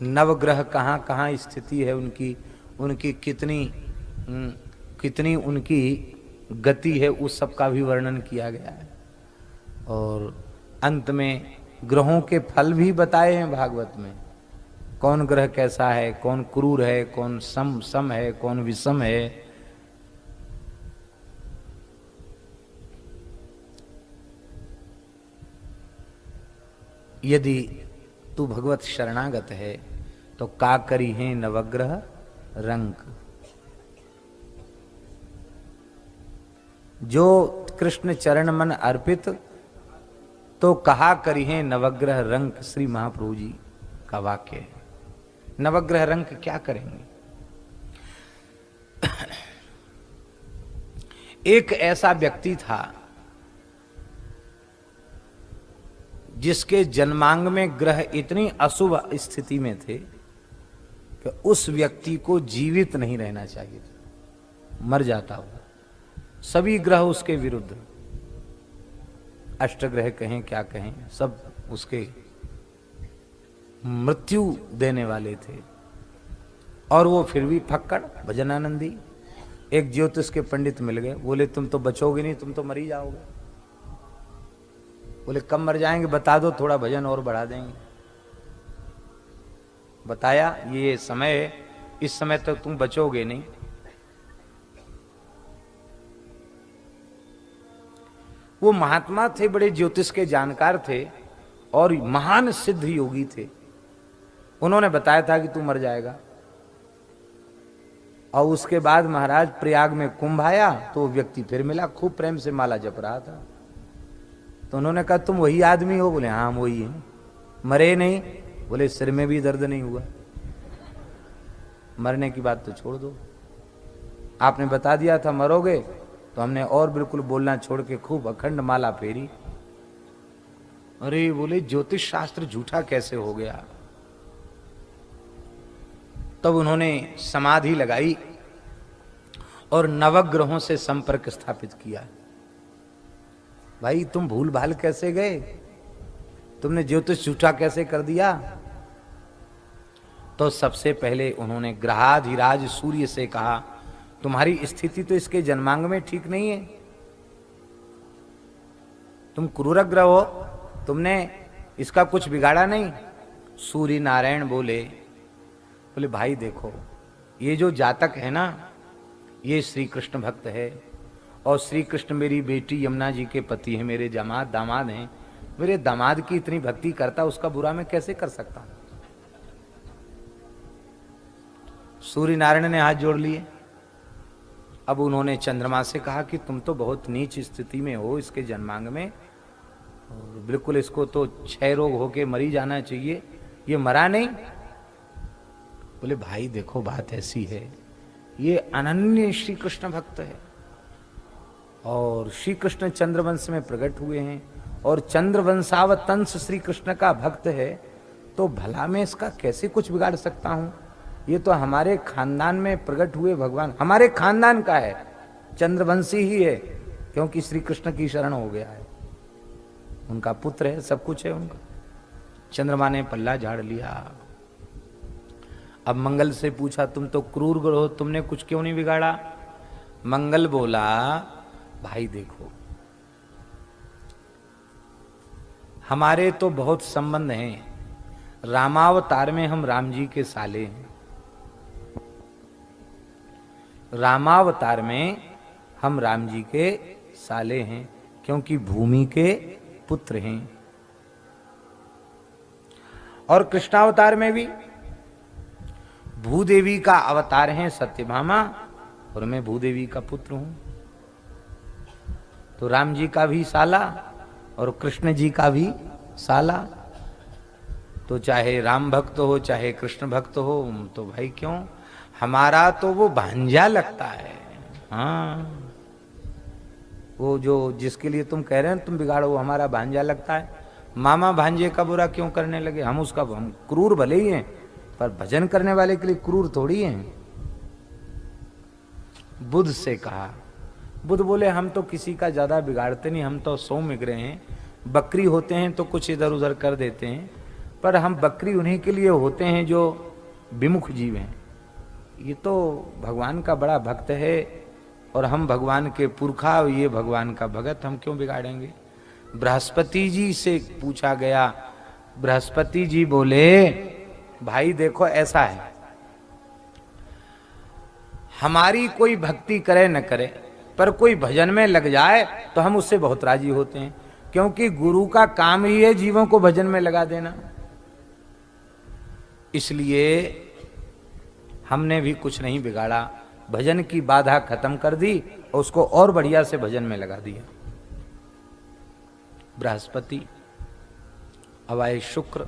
नवग्रह कहाँ कहाँ स्थिति है उनकी, उनकी कितनी उनकी गति है, उस सब का भी वर्णन किया गया है। और अंत में ग्रहों के फल भी बताए हैं भागवत में। कौन ग्रह कैसा है, कौन क्रूर है, कौन सम है, कौन विषम है। यदि तू भगवत शरणागत है तो का करी है नवग्रह रंक। जो कृष्ण चरण मन अर्पित तो कहा करी है नवग्रह रंक। श्री महाप्रभु जी का वाक्य है। नवग्रह रंक क्या करेंगे? एक ऐसा व्यक्ति था जिसके जन्मांग में ग्रह इतनी अशुभ स्थिति में थे कि उस व्यक्ति को जीवित नहीं रहना चाहिए था, मर जाता हुआ। सभी ग्रह उसके विरुद्ध, अष्टग्रह कहें क्या कहें, सब उसके मृत्यु देने वाले थे। और वो फिर भी फक्कड़ भजनानंदी। एक ज्योतिष के पंडित मिल गए, बोले तुम तो बचोगे नहीं, तुम तो मर ही जाओगे। बोले कब मर जाएंगे बता दो, थोड़ा भजन और बढ़ा देंगे। बताया ये समय है, इस समय तक तुम बचोगे नहीं। वो महात्मा थे, बड़े ज्योतिष के जानकार थे और महान सिद्ध योगी थे। उन्होंने बताया था कि तू मर जाएगा। और उसके बाद महाराज प्रयाग में कुंभ आया तो वो व्यक्ति फिर मिला, खूब प्रेम से माला जप रहा था। तो उन्होंने कहा तुम वही आदमी हो? बोले हाँ वही है। मरे नहीं? बोले सिर में भी दर्द नहीं हुआ। मरने की बात तो छोड़ दो, आपने बता दिया था मरोगे, तो हमने और बिल्कुल बोलना छोड़ के खूब अखंड माला फेरी। अरे बोले ज्योतिष शास्त्र झूठा कैसे हो गया? तब उन्होंने समाधि लगाई और नवग्रहों से संपर्क स्थापित किया। भाई तुम भूल भाल कैसे गए? तुमने ज्योतिष झूठा कैसे कर दिया? तो सबसे पहले उन्होंने ग्रहाधिराज सूर्य से कहा तुम्हारी स्थिति तो इसके जन्मांग में ठीक नहीं है, तुम क्रूर ग्रह हो, तुमने इसका कुछ बिगाड़ा नहीं। सूर्य नारायण बोले भाई देखो, ये जो जातक है ना, ये श्री कृष्ण भक्त है और श्री कृष्ण मेरी बेटी यमुना जी के पति है, मेरे दामाद हैं। मेरे दामाद की इतनी भक्ति करता, उसका बुरा मैं कैसे कर सकता हूं? सूर्य नारायण ने हाथ जोड़ लिए। अब उन्होंने चंद्रमा से कहा कि तुम तो बहुत नीच स्थिति में हो इसके जन्मांग में, और बिल्कुल इसको तो क्षय रोग होके मरी जाना चाहिए, ये मरा नहीं। बोले भाई देखो बात ऐसी है, ये अनन्य श्री कृष्ण भक्त है और श्री कृष्ण चंद्रवंश में प्रकट हुए हैं और चंद्रवंशावतंस श्री कृष्ण का भक्त है, तो भला मैं इसका कैसे कुछ बिगाड़ सकता हूं? ये तो हमारे खानदान में प्रकट हुए भगवान, हमारे खानदान का है, चंद्रवंशी ही है, क्योंकि श्री कृष्ण की शरण हो गया है, उनका पुत्र है, सब कुछ है उनका। चंद्रमा ने पल्ला झाड़ लिया। अब मंगल से पूछा तुम तो क्रूर ग्रह हो, तुमने कुछ क्यों नहीं बिगाड़ा? मंगल बोला भाई देखो, हमारे तो बहुत संबंध हैं। रामावतार में हम राम जी के साले हैं, रामावतार में हम राम जी के साले हैं, क्योंकि भूमि के पुत्र हैं। और कृष्णावतार में भी भूदेवी का अवतार है सत्यभामा, और मैं भूदेवी का पुत्र हूं। तो राम जी का भी साला और कृष्ण जी का भी साला। तो चाहे राम भक्त हो चाहे कृष्ण भक्त हो, तो भाई क्यों, हमारा तो वो भांजा लगता है। हाँ वो जो जिसके लिए तुम कह रहे हो तुम बिगाड़ो, वो हमारा भांजा लगता है। मामा भांजे का बुरा क्यों करने लगे? हम क्रूर भले ही हैं, पर भजन करने वाले के लिए क्रूर थोड़ी हैं। बुद्ध से कहा, बुद्ध बोले हम तो किसी का ज्यादा बिगाड़ते नहीं, हम तो सौमित्र हैं। बकरी होते हैं तो कुछ इधर उधर कर देते हैं, पर हम बकरी उन्हीं के लिए होते हैं जो विमुख जीव हैं। ये तो भगवान का बड़ा भक्त है और हम भगवान के पुरखा, ये भगवान का भगत, हम क्यों बिगाड़ेंगे? बृहस्पति जी से पूछा गया, बृहस्पति जी बोले भाई देखो ऐसा है, हमारी कोई भक्ति करे न करे, पर कोई भजन में लग जाए तो हम उससे बहुत राजी होते हैं, क्योंकि गुरु का काम ही है जीवों को भजन में लगा देना। इसलिए हमने भी कुछ नहीं बिगाड़ा, भजन की बाधा खत्म कर दी और उसको और बढ़िया से भजन में लगा दिया। बृहस्पति, अब आए शुक्र,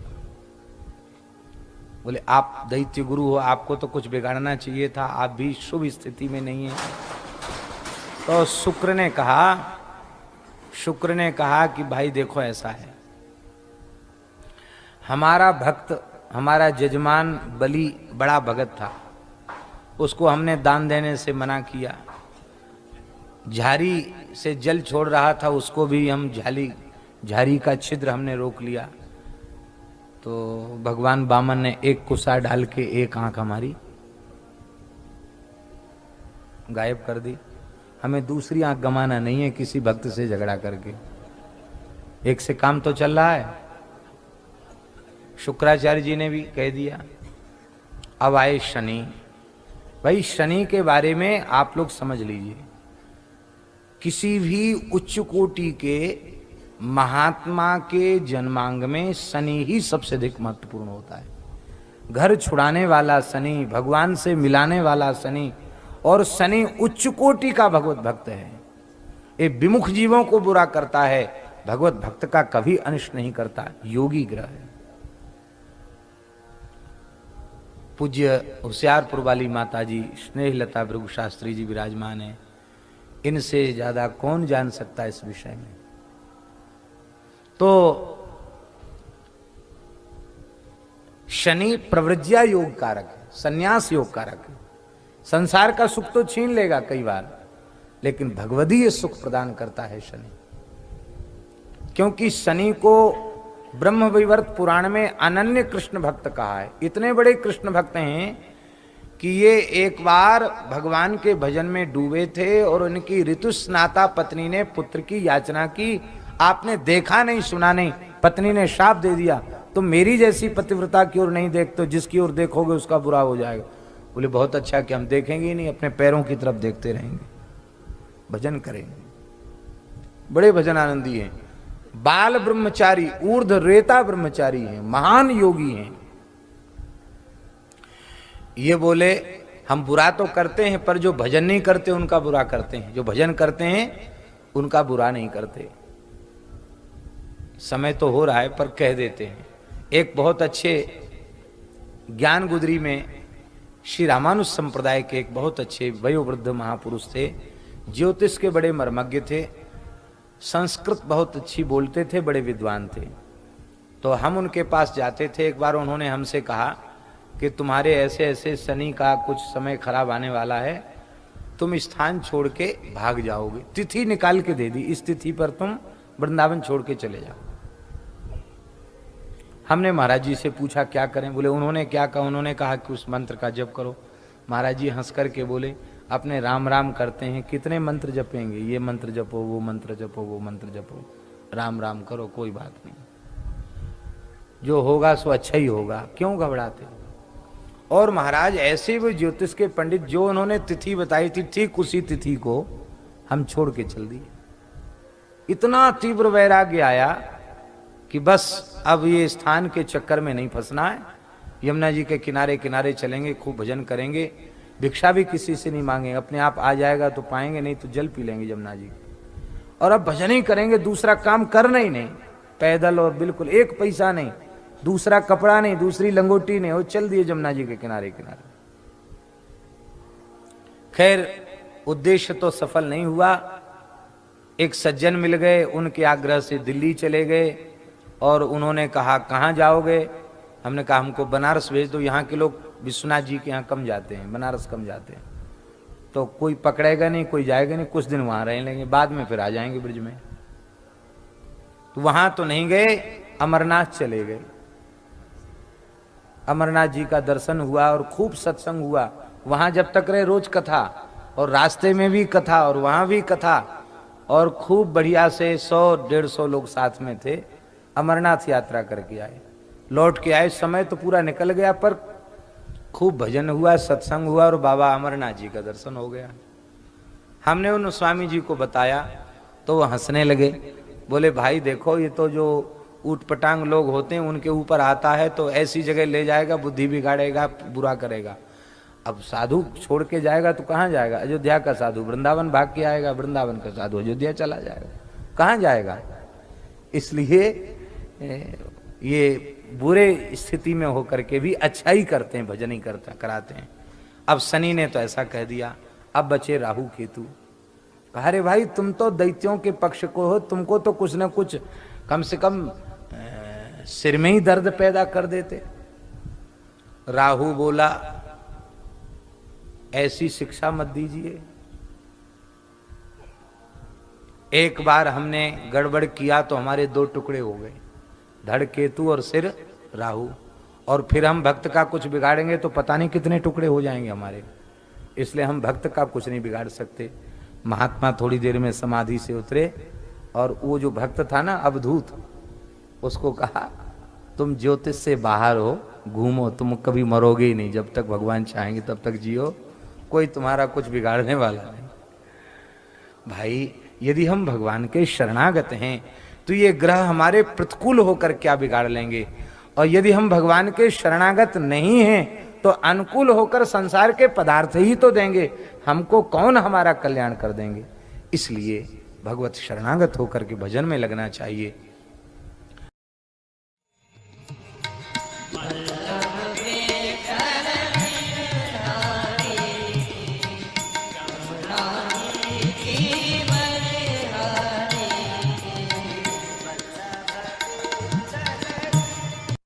बोले आप दैत्य गुरु हो, आपको तो कुछ बिगाड़ना चाहिए था, आप भी शुभ स्थिति में नहीं है। तो शुक्र ने कहा कि भाई देखो ऐसा है, हमारा भक्त, हमारा जजमान बलि बड़ा भगत था, उसको हमने दान देने से मना किया। झारी से जल छोड़ रहा था, उसको भी हम झारी का छिद्र हमने रोक लिया। तो भगवान वामन ने एक कुसा डाल के एक आंख हमारी गायब कर दी। हमें दूसरी आंख गंवाना नहीं है किसी भक्त से झगड़ा करके, एक से काम तो चल रहा है। शुक्राचार्य जी ने भी कह दिया। अब आए शनि। भाई शनि के बारे में आप लोग समझ लीजिए, किसी भी उच्च कोटि के महात्मा के जन्मांग में शनि ही सबसे अधिक महत्वपूर्ण होता है। घर छुड़ाने वाला शनि, भगवान से मिलाने वाला शनि, और शनि उच्च कोटि का भगवत भक्त है। ये विमुख जीवों को बुरा करता है, भगवत भक्त का कभी अनिष्ट नहीं करता, योगी ग्रह है। पूज्य होशियारपुर वाली माता जी स्नेहलता भृगु शास्त्री जी विराजमान है, इनसे ज्यादा कौन जान सकता है इस विषय में। तो शनि प्रवृज्या योग कारक है, संन्यास योग कारक है। संसार का सुख तो छीन लेगा कई बार, लेकिन भगवदीय सुख प्रदान करता है शनि। क्योंकि शनि को ब्रह्म वैवर्त पुराण में अनन्य कृष्ण भक्त कहा है। इतने बड़े कृष्ण भक्त हैं कि ये एक बार भगवान के भजन में डूबे थे और उनकी ऋतुस्नाता पत्नी ने पुत्र की याचना की। आपने देखा नहीं, सुना नहीं, पत्नी ने शाप दे दिया, तुम मेरी जैसी पतिव्रता की ओर नहीं देखते, जिसकी ओर देखोगे उसका बुरा हो जाएगा। बोले बहुत अच्छा कि हम देखेंगे ही नहीं, अपने पैरों की तरफ देखते रहेंगे, भजन करेंगे। बड़े भजन आनंदी हैं, बाल ब्रह्मचारी, ऊर्ध्व रेता ब्रह्मचारी हैं, महान योगी हैं। ये बोले हम बुरा तो करते हैं, पर जो भजन नहीं करते उनका बुरा करते हैं, जो भजन करते हैं उनका बुरा नहीं करते। समय तो हो रहा है पर कह देते हैं। एक बहुत अच्छे ज्ञान गुदरी में श्री रामानुज संप्रदाय के एक बहुत अच्छे वयोवृद्ध महापुरुष थे, ज्योतिष के बड़े मर्मज्ञ थे, संस्कृत बहुत अच्छी बोलते थे, बड़े विद्वान थे। तो हम उनके पास जाते थे। एक बार उन्होंने हमसे कहा कि तुम्हारे ऐसे ऐसे शनि का कुछ समय खराब आने वाला है, तुम स्थान छोड़ के भाग जाओगे। तिथि निकाल के दे दी, इस तिथि पर तुम वृंदावन छोड़ के चले जाओ। हमने महाराज जी से पूछा क्या करें? बोले उन्होंने क्या कहा? उन्होंने कहा कि उस मंत्र का जप करो। महाराज जी हंस करके बोले अपने राम राम करते हैं, कितने मंत्र जपेंगे? ये मंत्र जपो, वो मंत्र जपो, वो मंत्र जपो, राम राम करो, कोई बात नहीं, जो होगा सो अच्छा ही होगा, क्यों घबराते हो? और महाराज ऐसे वो ज्योतिष के पंडित, जो उन्होंने तिथि बताई थी, ठीक उसी तिथि को हम छोड़ के चल दिए। इतना तीव्र वैराग्य आया कि बस अब ये स्थान के चक्कर में नहीं फंसना है, यमुना जी के किनारे किनारे चलेंगे, खूब भजन करेंगे, भिक्षा भी किसी से नहीं मांगेंगे, अपने आप आ जाएगा तो पाएंगे, नहीं तो जल पी लेंगे यमुना जी। और अब भजन ही करेंगे, दूसरा काम करना ही नहीं, पैदल, और बिल्कुल एक पैसा नहीं, दूसरा कपड़ा नहीं, दूसरी लंगोटी नहीं, और चल दिए यमुना जी के किनारे किनारे। खैर उद्देश्य तो सफल नहीं हुआ। एक सज्जन मिल गए, उनके आग्रह से दिल्ली चले गए और उन्होंने कहा कहाँ जाओगे? हमने कहा हमको बनारस भेज दो, यहाँ के लोग विश्वनाथ जी के यहाँ कम जाते हैं, बनारस कम जाते हैं, तो कोई पकड़ेगा नहीं, कोई जाएगा नहीं, कुछ दिन वहां रह लेंगे, बाद में फिर आ जाएंगे ब्रिज में। तो वहां तो नहीं गए, अमरनाथ चले गए। अमरनाथ जी का दर्शन हुआ और खूब सत्संग हुआ। वहां जब तक रहे रोज कथा, और रास्ते में भी कथा और वहां भी कथा, और खूब बढ़िया से 100-150 लोग साथ में थे। अमरनाथ यात्रा करके आए, लौट के आए, समय तो पूरा निकल गया, पर खूब भजन हुआ, सत्संग हुआ और बाबा अमरनाथ जी का दर्शन हो गया। हमने उन स्वामी जी को बताया तो वो हंसने लगे, बोले भाई देखो ये तो जो ऊट पटांग लोग होते हैं उनके ऊपर आता है तो ऐसी जगह ले जाएगा, बुद्धि बिगाड़ेगा, बुरा करेगा। अब साधु छोड़ के जाएगा तो कहाँ जाएगा? अयोध्या का साधु वृंदावन भाग के आएगा, वृंदावन का साधु अयोध्या चला जाएगा, कहाँ जाएगा? इसलिए ये बुरे स्थिति में होकर के भी अच्छा ही करते हैं, भजन ही कराते हैं। अब शनि ने तो ऐसा कह दिया, अब बचे राहु केतु। कहा अरे भाई तुम तो दैत्यों के पक्ष को हो, तुमको तो कुछ न कुछ कम से कम सिर में ही दर्द पैदा कर देते। राहु बोला ऐसी शिक्षा मत दीजिए, एक बार हमने गड़बड़ किया तो हमारे 2 टुकड़े हो गए, धड़ केतु और सिर राहु, और फिर हम भक्त का कुछ बिगाड़ेंगे तो पता नहीं कितने टुकड़े हो जाएंगे हमारे। इसलिए हम भक्त का कुछ नहीं बिगाड़ सकते। महात्मा थोड़ी देर में समाधि से उतरे और वो जो भक्त था ना अवधूत, उसको कहा तुम ज्योतिष से बाहर हो, घूमो, तुम कभी मरोगे ही नहीं, जब तक भगवान चाहेंगे तब तक जियो, कोई तुम्हारा कुछ बिगाड़ने वाला नहीं। भाई यदि हम भगवान के शरणागत हैं तो ये ग्रह हमारे प्रतिकूल होकर क्या बिगाड़ लेंगे, और यदि हम भगवान के शरणागत नहीं हैं तो अनुकूल होकर संसार के पदार्थ ही तो देंगे, हमको कौन हमारा कल्याण कर देंगे। इसलिए भगवत शरणागत होकर के भजन में लगना चाहिए।